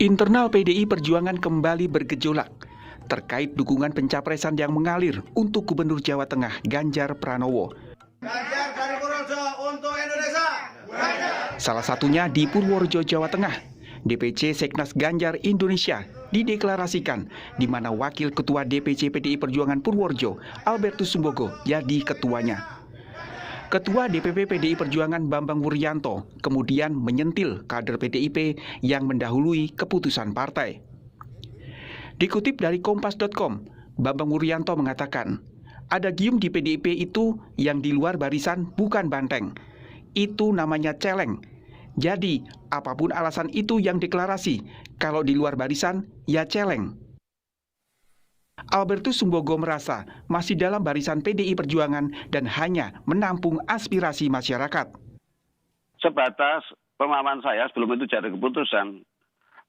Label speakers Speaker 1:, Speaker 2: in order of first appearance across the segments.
Speaker 1: Internal PDI Perjuangan kembali bergejolak terkait dukungan pencapresan yang mengalir untuk Gubernur Jawa Tengah Ganjar Pranowo.
Speaker 2: Ganjar dari Purworejo untuk Indonesia.
Speaker 1: Salah satunya di Purworejo, Jawa Tengah. DPC Seknas Ganjar Indonesia dideklarasikan, di mana Wakil Ketua DPC PDI Perjuangan Purworejo, Albertus Sumbogo, jadi ketuanya. Ketua DPP PDI Perjuangan Bambang Wuryanto kemudian menyentil kader PDIP yang mendahului keputusan partai. Dikutip dari Kompas.com, Bambang Wuryanto mengatakan, ada gium di PDIP itu yang di luar barisan bukan banteng. Itu namanya celeng. Jadi, apapun alasan itu yang deklarasi, kalau di luar barisan, ya celeng. Albertus Sumbogo merasa masih dalam barisan PDI Perjuangan dan hanya menampung aspirasi masyarakat.
Speaker 3: Sebatas pemahaman saya sebelum itu jadi keputusan,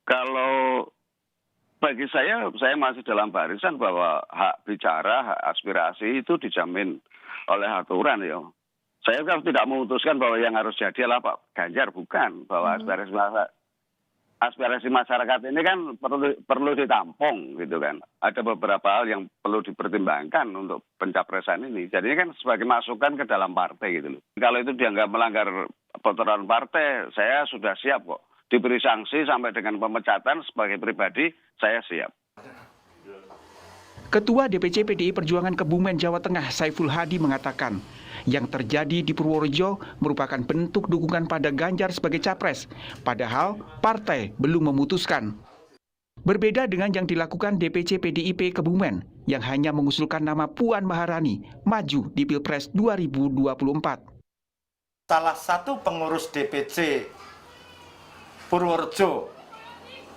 Speaker 3: kalau bagi saya masih dalam barisan bahwa hak bicara, hak aspirasi itu dijamin oleh aturan ya. Saya kan tidak memutuskan bahwa yang harus jadi adalah Pak Ganjar, bukan. Bahwa aspirasi masyarakat ini kan perlu ditampung gitu kan. Ada beberapa hal yang perlu dipertimbangkan untuk pencapresan ini. Jadi ini kan sebagai masukan ke dalam partai gitu loh. Kalau itu dianggap melanggar peraturan partai, saya sudah siap kok. Diberi sanksi sampai dengan pemecatan sebagai pribadi, saya siap.
Speaker 1: Ketua DPC PDI Perjuangan Kebumen, Jawa Tengah, Saiful Hadi mengatakan, yang terjadi di Purworejo merupakan bentuk dukungan pada Ganjar sebagai capres, padahal partai belum memutuskan. Berbeda dengan yang dilakukan DPC PDIP Kebumen, yang hanya mengusulkan nama Puan Maharani maju di Pilpres 2024.
Speaker 4: Salah satu pengurus DPC Purworejo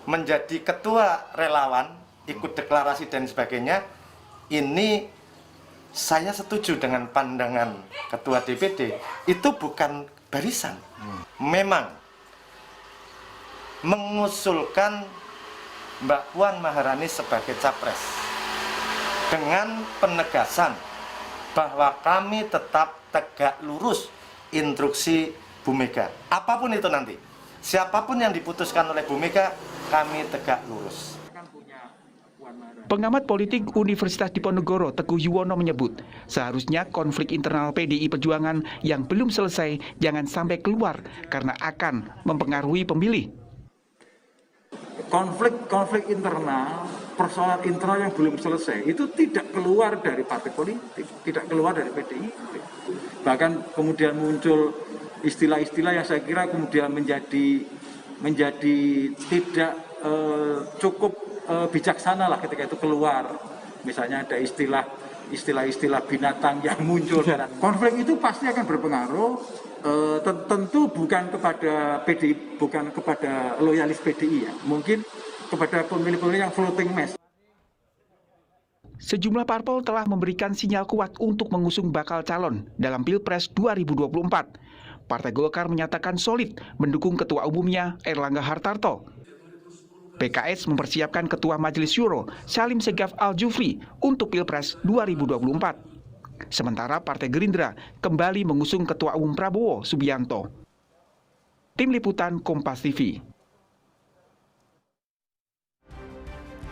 Speaker 4: menjadi ketua relawan, ikut deklarasi dan sebagainya, ini saya setuju dengan pandangan Ketua DPD, itu bukan barisan. Memang mengusulkan Mbak Puan Maharani sebagai capres dengan penegasan bahwa kami tetap tegak lurus instruksi Bu Mega. Apapun itu nanti, siapapun yang diputuskan oleh Bu Mega, kami tegak lurus.
Speaker 1: Pengamat politik Universitas Diponegoro Teguh Yuwono menyebut, seharusnya konflik internal PDI Perjuangan yang belum selesai jangan sampai keluar karena akan mempengaruhi pemilih.
Speaker 5: Konflik internal, persoalan internal yang belum selesai itu tidak keluar dari partai politik, tidak keluar dari PDI. Bahkan kemudian muncul istilah-istilah yang saya kira kemudian menjadi tidak cukup bijaksana lah ketika itu keluar. Misalnya ada istilah binatang yang muncul. Konflik itu pasti akan berpengaruh, tentu bukan kepada PDI, bukan kepada loyalis PDI ya, mungkin kepada pemilih-pemilih yang floating mass.
Speaker 1: Sejumlah parpol telah memberikan sinyal kuat untuk mengusung bakal calon dalam Pilpres 2024. Partai Golkar menyatakan solid mendukung Ketua Umumnya Erlangga Hartarto. PKS mempersiapkan Ketua Majelis Syuro Salim Segaf Al-Jufri untuk Pilpres 2024. Sementara Partai Gerindra kembali mengusung Ketua Umum Prabowo Subianto. Tim Liputan Kompas TV.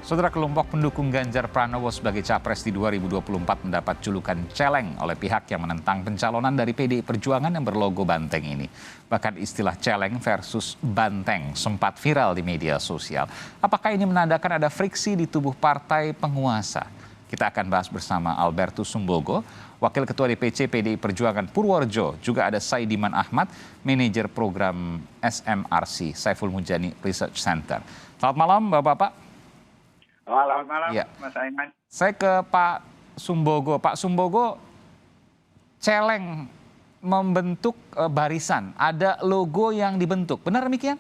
Speaker 6: Saudara, kelompok pendukung Ganjar Pranowo sebagai capres di 2024 mendapat julukan celeng oleh pihak yang menentang pencalonan dari PDI Perjuangan yang berlogo banteng ini. Bahkan istilah celeng versus banteng sempat viral di media sosial. Apakah ini menandakan ada friksi di tubuh partai penguasa? Kita akan bahas bersama Albertus Sumbogo, Wakil Ketua DPC PDI Perjuangan Purworejo. Juga ada Saidiman Ahmad, Manajer Program SMRC, Saiful Mujani Research Center. Selamat malam Bapak-Bapak.
Speaker 3: Selamat malam,
Speaker 6: ya.
Speaker 3: Mas Aiman.
Speaker 6: Saya ke Pak Sumbogo. Pak Sumbogo, celeng membentuk barisan, ada logo yang dibentuk. Benar demikian?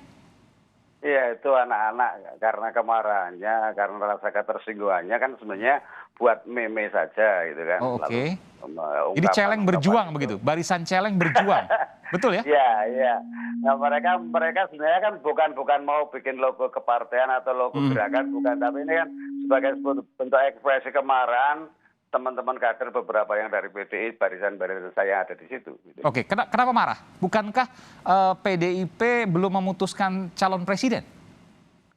Speaker 3: Iya, itu anak-anak karena kemarahannya, karena rasa ketersinggungannya kan sebenarnya buat meme saja gitu kan.
Speaker 6: Oke. Jadi celeng berjuang begitu, barisan celeng berjuang. Betul ya?
Speaker 3: Iya, iya. Nah, mereka sebenarnya kan bukan mau bikin logo kepartean atau logo gerakan, bukan, tapi ini kan sebagai bentuk ekspresi kemarahan teman-teman kader beberapa yang dari PDI, barisan-barisan saya ada di situ. Gitu.
Speaker 6: Oke, kenapa marah? Bukankah PDIP belum memutuskan calon presiden?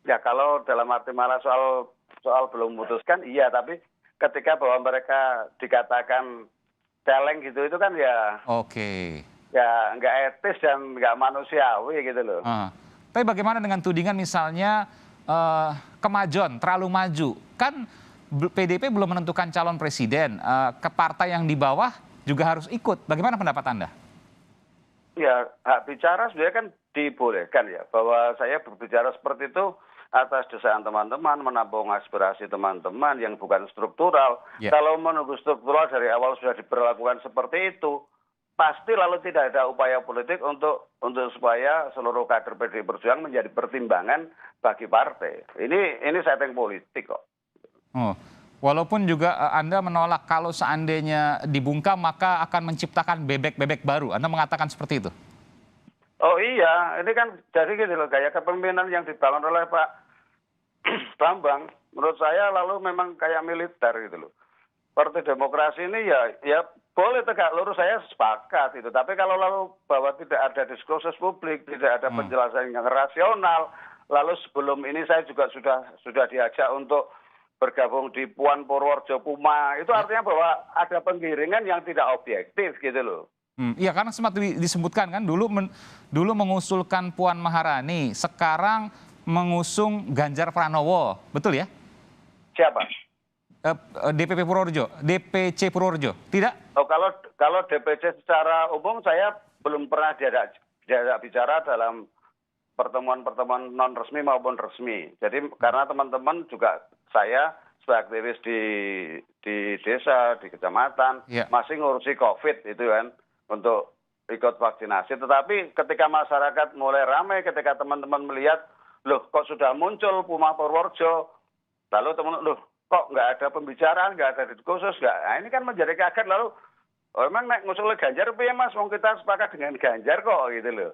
Speaker 3: Ya kalau dalam arti malah soal belum memutuskan, iya. Tapi ketika bahwa mereka dikatakan celeng gitu, itu kan ya
Speaker 6: Oke.
Speaker 3: ya nggak etis dan nggak manusiawi gitu loh.
Speaker 6: Tapi bagaimana dengan tudingan misalnya kemajuan, terlalu maju? Kan PDIP belum menentukan calon presiden, ke partai yang di bawah juga harus ikut. Bagaimana pendapat Anda?
Speaker 3: Ya, hak bicara sebenarnya kan dibolehkan ya, bahwa saya berbicara seperti itu atas desakan teman-teman, menampung aspirasi teman-teman yang bukan struktural.
Speaker 6: Ya.
Speaker 3: Kalau menunggu struktural dari awal sudah diberlakukan seperti itu, pasti lalu tidak ada upaya politik untuk supaya seluruh kader PDI Perjuangan menjadi pertimbangan bagi partai. Ini setting politik kok.
Speaker 6: Oh. Walaupun juga Anda menolak kalau seandainya dibungkam maka akan menciptakan bebek-bebek baru. Anda mengatakan seperti itu?
Speaker 3: Oh iya, ini kan jadi gitu loh, gaya kepemimpinan yang dibangun oleh Pak Bambang, menurut saya lalu memang kayak militer gitu loh. Partai Demokrasi ini ya boleh tegak lurus, saya sepakat itu. Tapi kalau lalu bahwa tidak ada diskursus publik, tidak ada penjelasan yang rasional, lalu sebelum ini saya juga sudah diajak untuk bergabung di Puan Purworejo Puma, itu artinya bahwa ada penggiringan yang tidak objektif gitu loh.
Speaker 6: Iya, karena sempat disebutkan kan dulu mengusulkan Puan Maharani, sekarang mengusung Ganjar Pranowo, betul ya?
Speaker 3: Siapa?
Speaker 6: DPP Purworejo, DPC Purworejo, tidak?
Speaker 3: Oh, kalau DPC secara umum saya belum pernah diajak bicara dalam pertemuan-pertemuan non resmi maupun resmi. Jadi karena teman-teman juga saya sebagai aktivis di desa, di kecamatan, masih ngurusi COVID itu kan, untuk ikut vaksinasi. Tetapi ketika masyarakat mulai ramai, ketika teman-teman melihat, loh kok sudah muncul Puma Purworejo, lalu teman-teman, loh kok nggak ada pembicaraan, nggak ada diskursus, nggak. Nah, ini kan menjadi kaget lalu, oh emang naik ngusulnya Ganjar, ya mas, mau kita sepakat dengan Ganjar kok, gitu loh.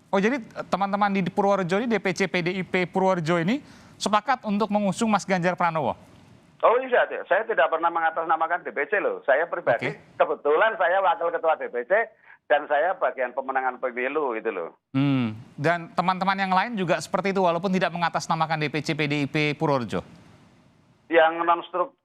Speaker 6: Oh jadi teman-teman di Purworejo ini, DPC PDIP Purworejo ini, sepakat untuk mengusung Mas Ganjar Pranowo?
Speaker 3: Oh iya, saya tidak pernah mengatasnamakan DPC loh. Saya pribadi, kebetulan saya wakil ketua DPC dan saya bagian pemenangan pemilu itu loh.
Speaker 6: Dan teman-teman yang lain juga seperti itu walaupun tidak mengatasnamakan DPC PDIP Purworejo?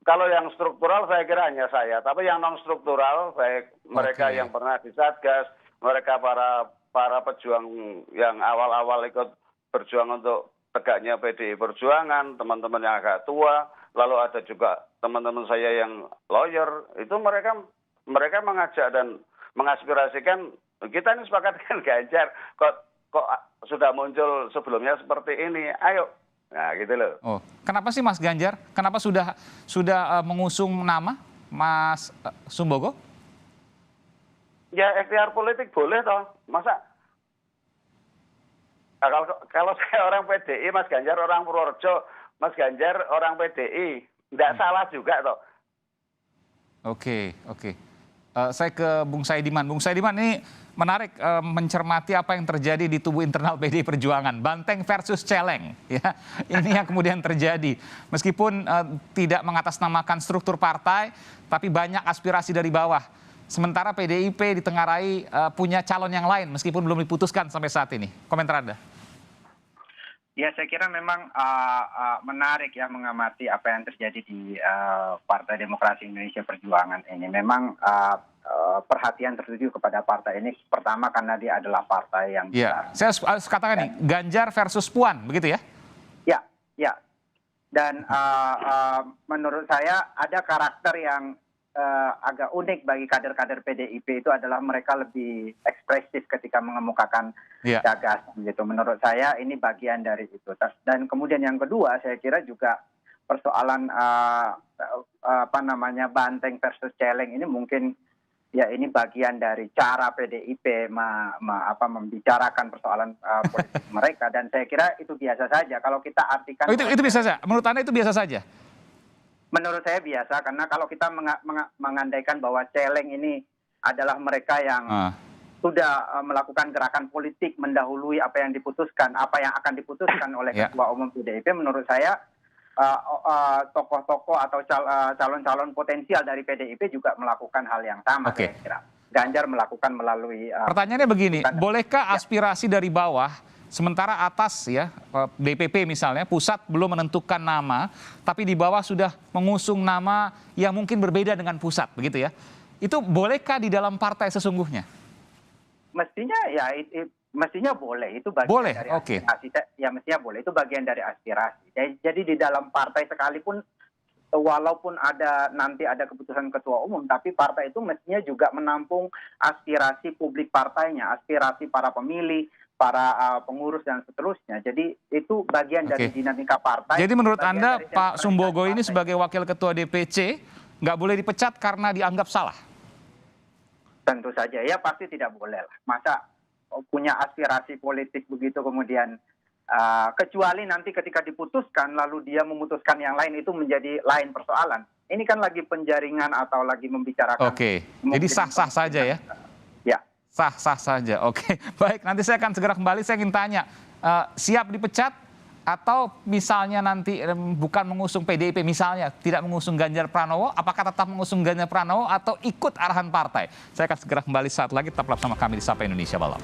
Speaker 3: Kalau yang struktural saya kira hanya saya, tapi yang non struktural baik mereka yang pernah di Satgas, mereka para pejuang yang awal-awal ikut berjuang untuk tegaknya PDI Perjuangan, teman-teman yang agak tua, lalu ada juga teman-teman saya yang lawyer, itu mereka mengajak dan mengaspirasikan kita ini sepakat dengan Ganjar, kok sudah muncul sebelumnya seperti ini, ayo. Nah gitu loh.
Speaker 6: Oh, kenapa sih Mas Ganjar? Kenapa sudah mengusung nama Mas Sumbogo?
Speaker 3: Ya ikhtiar politik boleh toh, masa? Nah, kalau saya orang PDI, Mas Ganjar orang Purworejo, Mas Ganjar orang PDI, tidak salah juga toh.
Speaker 6: Oke. Saya ke Bung Saidiman. Bung Saidiman, ini menarik mencermati apa yang terjadi di tubuh internal PDI Perjuangan. Banteng versus celeng. Ya. Ini yang kemudian terjadi. Meskipun tidak mengatasnamakan struktur partai, tapi banyak aspirasi dari bawah. Sementara PDIP ditengarai punya calon yang lain meskipun belum diputuskan sampai saat ini. Komentar Anda?
Speaker 7: Ya, saya kira memang menarik ya mengamati apa yang terjadi di Partai Demokrasi Indonesia Perjuangan ini. Memang perhatian tertuju kepada partai ini pertama karena dia adalah partai yang besar.
Speaker 6: Saya harus katakan nih, Ganjar versus Puan, begitu ya?
Speaker 7: Ya. Dan menurut saya ada karakter yang agak unik bagi kader-kader PDIP, itu adalah mereka lebih ekspresif ketika mengemukakan gagasan gitu. Menurut saya ini bagian dari itu. Dan kemudian yang kedua, saya kira juga persoalan banteng versus celeng ini mungkin ya ini bagian dari cara PDIP membicarakan persoalan politik mereka, dan saya kira itu biasa saja kalau kita artikan.
Speaker 6: Itu biasa saja. Menurut Anda itu biasa saja?
Speaker 7: Menurut saya biasa, karena kalau kita mengandaikan bahwa celeng ini adalah mereka yang sudah melakukan gerakan politik mendahului apa yang akan diputuskan oleh Ketua Umum PDIP, menurut saya tokoh-tokoh atau calon-calon potensial dari PDIP juga melakukan hal yang sama. Saya kira Ganjar melakukan melalui.
Speaker 6: Pertanyaannya begini, bolehkah aspirasi dari bawah Sementara atas ya, DPP misalnya, pusat belum menentukan nama, tapi di bawah sudah mengusung nama yang mungkin berbeda dengan pusat, begitu ya. Itu bolehkah di dalam partai sesungguhnya?
Speaker 7: Mestinya ya mestinya boleh, itu bagian
Speaker 6: Boleh,
Speaker 7: dari
Speaker 6: oke.
Speaker 7: aspirasi. Ya mestinya boleh, itu bagian dari aspirasi. Jadi di dalam partai sekalipun walaupun nanti ada keputusan ketua umum, tapi partai itu mestinya juga menampung aspirasi publik partainya, aspirasi para pemilih, para pengurus dan seterusnya. Jadi itu bagian dari dinamika partai.
Speaker 6: Jadi menurut
Speaker 7: bagian
Speaker 6: Anda
Speaker 7: dari
Speaker 6: Pak Sumbogo ini
Speaker 7: partai.
Speaker 6: sebagai wakil ketua DPC nggak boleh dipecat karena dianggap salah?
Speaker 7: Tentu saja, ya pasti tidak boleh lah. Masa punya aspirasi politik begitu kemudian kecuali nanti ketika diputuskan lalu dia memutuskan yang lain, itu menjadi lain persoalan. Ini kan lagi penjaringan atau lagi membicarakan.
Speaker 6: Oke, jadi sah-sah saja ya?
Speaker 7: Ya.
Speaker 6: Sah-sah saja, oke. Baik, nanti saya akan segera kembali. Saya ingin tanya, siap dipecat atau misalnya nanti bukan mengusung PDIP, misalnya tidak mengusung Ganjar Pranowo, apakah tetap mengusung Ganjar Pranowo atau ikut arahan partai? Saya akan segera kembali saat lagi, tetaplah bersama kami di Sapa Indonesia Malam.